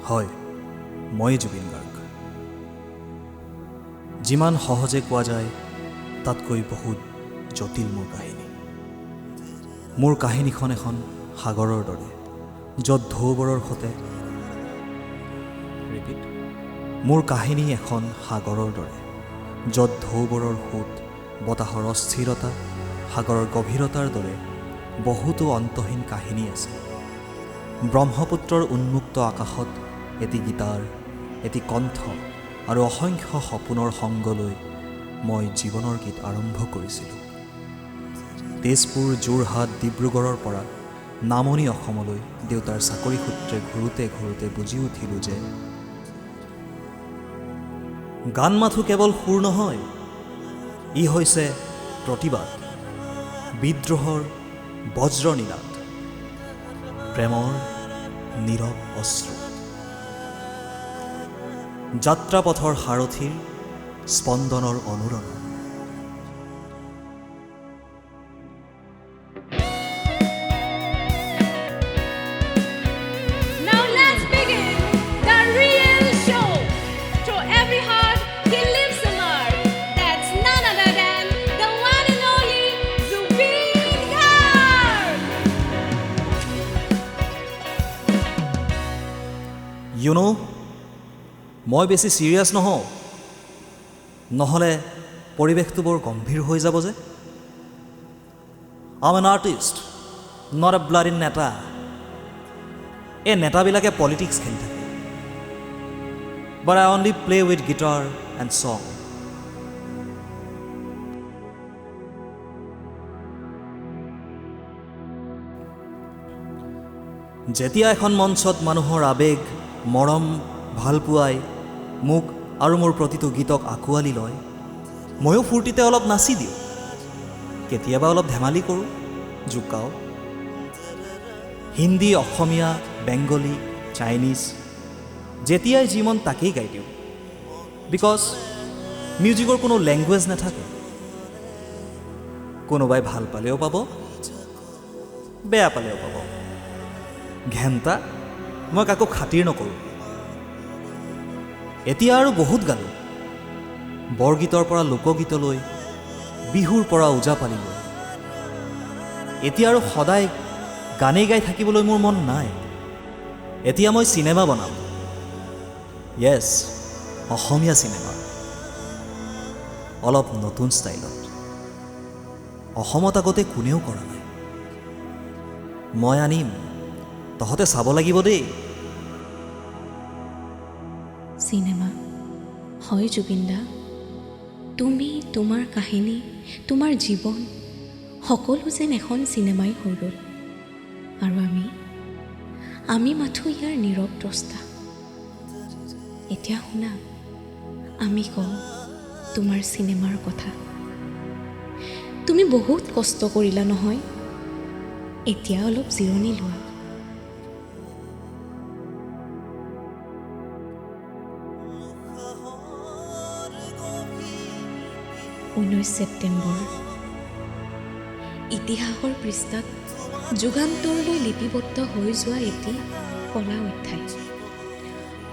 হয়, মই জুবিন গাৰ্গ। যিমান সহজে কোৱা যায় তাতকৈ বহুত জটিল মোৰ কাহিনী। মোৰ কাহিনীখন এখন সাগৰৰ দৰে, য'ত ঢৌবোৰৰ সতে মোৰ কাহিনী এখন সাগৰৰ দৰে, য'ত ঢৌবোৰৰ সোঁত, বতাহৰ অস্থিৰতা, সাগৰৰ গভীৰতাৰ দৰে বহুতো অন্তহীন কাহিনী আছে। ব্ৰহ্মপুত্ৰৰ উন্মুক্ত আকাশত এটি গীটাৰ, এটি কণ্ঠ আৰু অসংখ্য সপোনৰ সংগ লৈ মই জীৱনৰ গীত আৰম্ভ কৰিছিলোঁ। তেজপুৰ, যোৰহাট, ডিব্ৰুগড়ৰ পৰা নামনি অসমলৈ দেউতাৰ চাকৰি সূত্ৰে ঘূৰোঁতে ঘূৰোঁতে বুজি উঠিলোঁ যে গান মাথো কেৱল সুৰ নহয়, ই হৈছে প্ৰতিবাদ, বিদ্ৰোহৰ বজ্ৰনীলাত, প্ৰেমৰ নীৰৱ অশ্ৰু, যাত্ৰাপথৰ সাৰথীৰ স্পন্দনৰ Anuran. Now let's begin the real show. To every heart, he lives a mark. That's none other than the one and only Zubeen Garg. You know, মই বেছি চিৰিয়াছ নহওঁ, নহ'লে পৰিৱেশটো বৰ গম্ভীৰ হৈ যাব যে। I am an artist, not a bloody নেতা। এই নেতাবিলাকে পলিটিক্স খেলি থাকে, but I only play with guitar and song. যেতিয়া এখন মঞ্চত মানুহৰ আৱেগ, মৰম, ভালপোৱাই মোক আৰু মোৰ প্ৰতিটো গীতক আঁকোৱালি লয়, ময়ো ফূৰ্তিতে অলপ নাচি দিওঁ, কেতিয়াবা অলপ ধেমালি কৰোঁ, জোকাওঁ। হিন্দী, অসমীয়া, বেংগলী, চাইনিজ, যেতিয়াই যি মন তাকেই গাই দিওঁ, বিকজ মিউজিকৰ কোনো লেংগুৱেজ নাথাকে। কোনোবাই ভাল পালেও পাব, বেয়া পালেও পাব। ঘেণ্টা, মই কাকো খাতিৰ নকৰোঁ। এতিয়া আৰু বহুত গালোঁ, বৰগীতৰ পৰা লোকগীতলৈ, বিহুৰ পৰা ওজাপালিলৈ। এতিয়া আৰু সদায় গানেই গাই থাকিবলৈ মোৰ মন নাই। এতিয়া মই চিনেমা বনাম, য়েছ, অসমীয়া চিনেমা, অলপ নতুন ষ্টাইলত। অসমত আগতে কোনেও কৰা নাই, মই আনিম, তহঁতে চাব লাগিব দেই। চিনেমা হয় জুবিন দা, তুমি, তোমাৰ কাহিনী, তোমাৰ জীৱন সকলো যেন এখন চিনেমাই হৈ গ'ল, আৰু আমি মাথো ইয়াৰ নীৰৱ দ্ৰষ্টা। এতিয়া শুনা, আমি কওঁ তোমাৰ চিনেমাৰ কথা। তুমি বহুত কষ্ট কৰিলা নহয়, এতিয়া অলপ জিৰণি লোৱা। 19 ছেপ্টেম্বৰ, ইতিহাসৰ পৃষ্ঠাত যুগান্তৰলৈ লিপিবদ্ধ হৈ যোৱা এটি কলা অধ্যায়।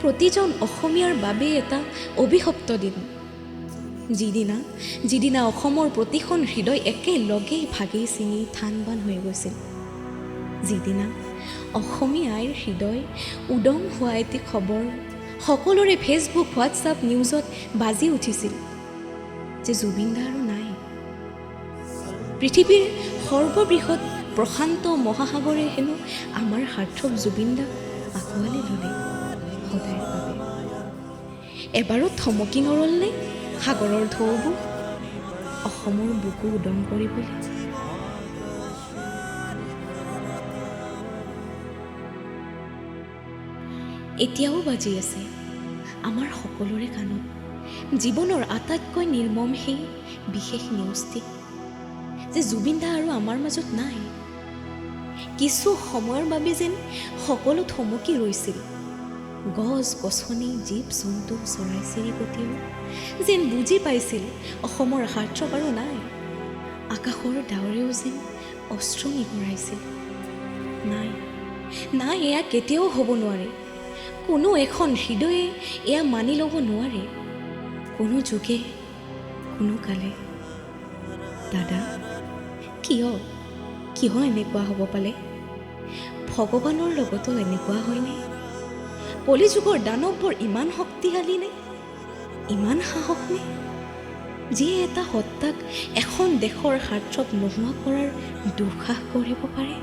প্ৰতিজন অসমীয়াৰ বাবে এটা অভিশপ্ত দিন, যিদিনা অসমৰ প্ৰতিখন হৃদয় একেলগেই ভাগি ছিঙি থান বান হৈ গৈছিল, যিদিনা অসমীয়া আইৰ হৃদয় উদং হোৱা এটি খবৰ সকলোৰে ফেচবুক, হোৱাটছআপ, নিউজত বাজি উঠিছিল যে জুবিন দা আৰু নাই। পৃথিৱীৰ সৰ্ববৃহৎ প্ৰশান্ত মহাসাগৰে হেনো আমাৰ সাৰ্থক জুবিন দাক আঁকোৱালি ল'লে সদায়ৰ বাবে। এবাৰো থমকি নৰলনে সাগৰৰ ঢৌবোৰ অসমৰ বুকু উদং কৰিবলৈ? এতিয়াও বাজি আছে আমাৰ সকলোৰে কাণত জীৱনৰ আটাইতকৈ নিৰ্মম সেই বিশেষ নিউজটি যে জুবিন দা আৰু আমাৰ মাজত নাই। কিছু সময়ৰ বাবে যেন সকলো থমকি ৰৈছিল। গছ গছনি, জীৱ জন্তু, চৰাই চিৰিকটিও যেন বুজি পাইছিল অসমৰ সাৰ্থক আৰু নাই। আকাশৰ ডাৱৰেও যেন অশ্ৰু নিগৰাইছিল। নাই, এয়া কেতিয়াও হ'ব নোৱাৰে। কোনো এখন হৃদয়ে এয়া মানি ল'ব নোৱাৰে, কোনো যুগে কোনো কালে। দাদা, কিয় এনেকুৱা হ'ব পালে? ভগৱানৰ লগতো এনেকুৱা হয়নে? কলিযুগৰ দানৱবোৰ ইমান শক্তিশালী নে? ইমান সাহস নে? যিয়ে এটা সত্তাক এখন দেশৰ স্বাৰ্থত নোহোৱা কৰাৰ দুঃসাহ কৰিব পাৰে?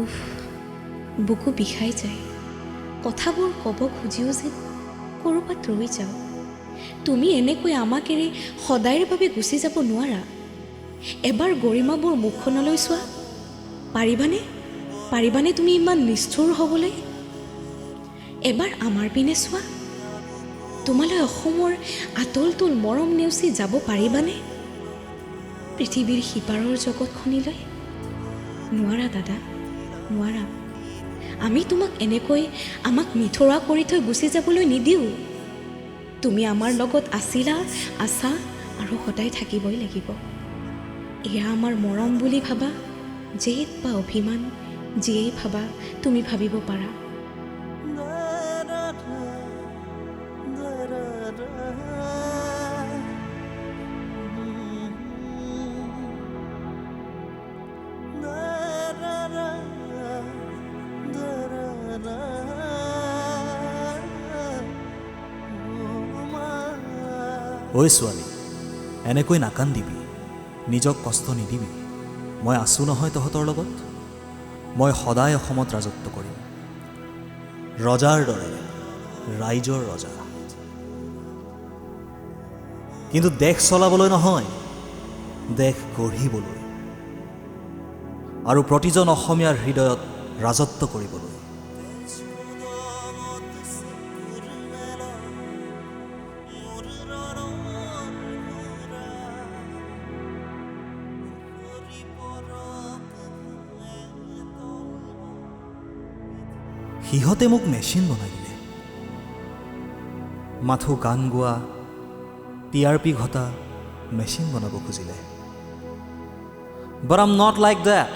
উফ, বুকু বিষাই যায়। কথাবোৰ ক'ব খুজিও যে ক'ৰবাত ৰৈ যাওঁ। তুমি এনেকৈ আমাক এৰি সদায়ৰ বাবে গুচি যাব নোৱাৰা। এবাৰ গৰিমাবোৰ মুখখনলৈ চোৱা। পাৰিবানে তুমি ইমান নিষ্ঠুৰ হ'বলৈ? এবাৰ আমাৰ পিনে চোৱা। তোমালৈ অসমৰ আতলটোল মৰম নেওচি যাব পাৰিবানে পৃথিৱীৰ সিপাৰৰ জগতখনিলৈ? নোৱাৰা দাদা, নোৱাৰা। আমি তোমাক এনেকৈ আমাক মিথৰুৱা কৰি থৈ গুচি যাবলৈ নিদিওঁ। তুমি আমাৰ লগত আছিলা, আছা আৰু সদায় থাকিবই লাগিব। এয়া আমাৰ মৰম বুলি ভাবা, জেদ বা অভিমান যিয়েই ভাবা তুমি ভাবিব পাৰা। ঐ ছোৱালী, এনেকৈ নাকান্দিবি, নিজক কষ্ট নিদিবি। মই আছোঁ নহয় তহঁতৰ লগত। মই সদায় অসমত ৰাজত্ব কৰিম, ৰজাৰ দৰে, ৰাইজৰ ৰজা। কিন্তু দেশ চলাবলৈ নহয়, দেশ গঢ়িবলৈ আৰু প্ৰতিজন অসমীয়াৰ হৃদয়ত ৰাজত্ব কৰিবলৈ। সিহঁতে মোক মেচিন বনাই দিলে। মাথো গান গোৱা, TRP ঘটা মেচিন বনাব খুজিলে। But I'm not like that.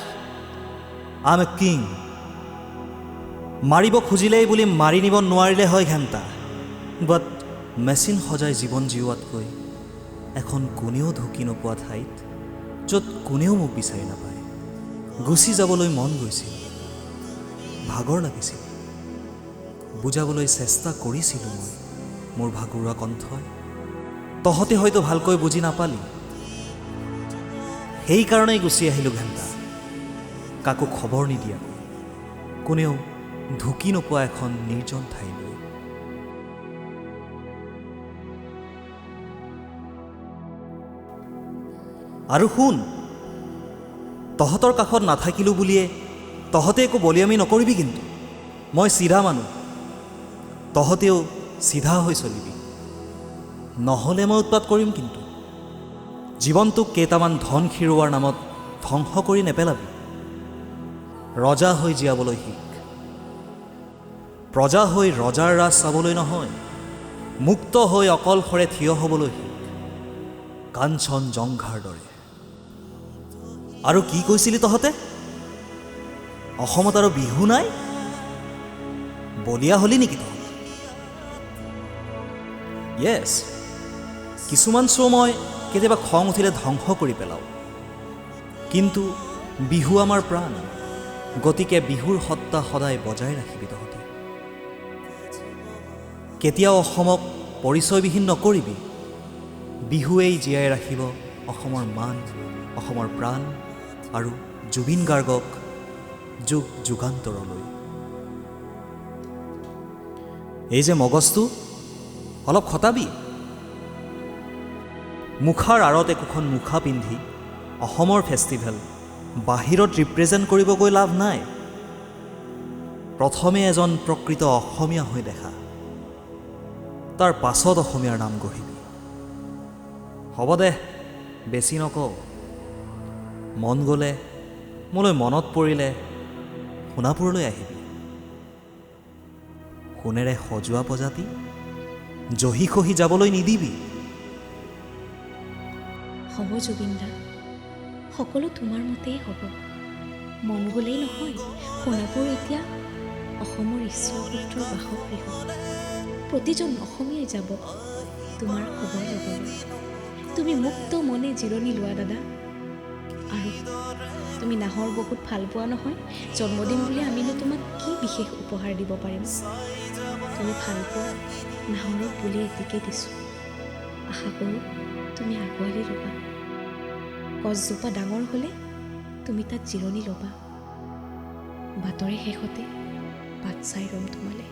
I'm a king. মাৰিব খুজিলেই বুলি মাৰি নিব নোৱাৰিলে হয় ঘেণ্টা। বাট মেচিন সজাই জীৱন জীওৱাতকৈ এখন কোনেও ঢুকি নোপোৱা ঠাইত, য'ত কোনেও মোক বিচাৰি নাপায়, গুচি যাবলৈ মন গৈছিল, ভাগৰ লাগিছিল। বুজাবলৈ চেষ্টা কৰিছিলোঁ মই মোৰ ভাগৰুৱা কণ্ঠই। তহঁতে হয়তো ভালকৈ বুজি নাপালি, সেইকাৰণেই গুচি আহিলোঁ ঘেণ্টা, কাকো খবৰ নিদিয়াকৈ, কোনেও ঢুকি নোপোৱা এখন নিৰ্জন ঠাইলৈ। আৰু শুন, তহঁতৰ কাষত নাথাকিলোঁ বুলিয়ে তহঁতে একো বলিয়ামি নকৰিবি কিন্তু। মই চিধা মানুহ, তহঁতেও চিধা হৈ চলিবি, নহ'লে মই উৎপাত কৰিম কিন্তু। জীৱনটোক কেইটামান ধন খিৰোৱাৰ নামত ধ্বংস কৰি নেপেলাবি। ৰজা হৈ জীয়াবলৈ শিক, প্ৰজা হৈ ৰজাৰ ৰাজ চাবলৈ নহয়, মুক্ত হৈ অকলশৰে থিয় হ'বলৈ শিক, কাঞ্চন জংঘাৰ দৰে। আৰু কি কৈছিলি তহঁতে? অসমত আৰু বিহু নাই? বলিয়া হলি নেকি তহঁত? য়েছ, কিছুমান শ্ব' মই কেতিয়াবা খং উঠিলে ধ্বংস কৰি পেলাওঁ, কিন্তু বিহু আমাৰ প্ৰাণ, গতিকে বিহুৰ সত্তা সদায় বজাই ৰাখিবি তহঁতে। কেতিয়াও অসমক পৰিচয়বিহীন নকৰিবি। বিহুৱেই জীয়াই ৰাখিব অসমৰ মান, অসমৰ প্ৰাণ আৰু জুবিন গাৰ্গক যুগ যুগান্তৰলৈ। এই যে মগজটো অলপ খটাবি। মুখাৰ আঁৰত একোখন মুখা পিন্ধি অসমৰ ফেষ্টিভেল বাহিৰত ৰিপ্ৰেজেণ্ট কৰিব গৈ লাভ নাই। প্ৰথমে এজন প্ৰকৃত অসমীয়া হৈ দেখা, তাৰ পাছত অসমীয়াৰ নাম গঢ়িবি। হ'ব দে, বেছি নকওঁ। মন গ'লে, মোলৈ মনত পৰিলে সোণাপুৰলৈ আহিবি। সোণেৰে সজোৱা প্ৰজাতি জহি খহি যাবলৈ নিদিবি। হ'ব জুবিন দা, সকলো তোমাৰ মতেই হ'ব। মন গ'লেই নহয়, সোণাপুৰ এতিয়া অসমৰ ঈশ্বৰপুত্ৰৰ বাসগৃহ। প্ৰতিজন অসমীয়াই যাব তোমাৰ খবৰ ল'বলৈ। তুমি মুক্ত মনে জিৰণি লোৱা দাদা। আৰু তুমি নাহৰ বহুত ভাল পোৱা নহয়, জন্মদিন বুলি আমিনো তোমাক কি বিশেষ উপহাৰ দিব পাৰিম? তুমি ভাল পোৱা নাহৰক বুলি এটিকে দিছোঁ। আশা কৰোঁ তুমি আঁকোৱালি ল'বা। গছজোপা ডাঙৰ হ'লে তুমি তাত জিৰণি ল'বা। বাটৰে শেষতে বাট চাই ৰ'ম তোমালৈ।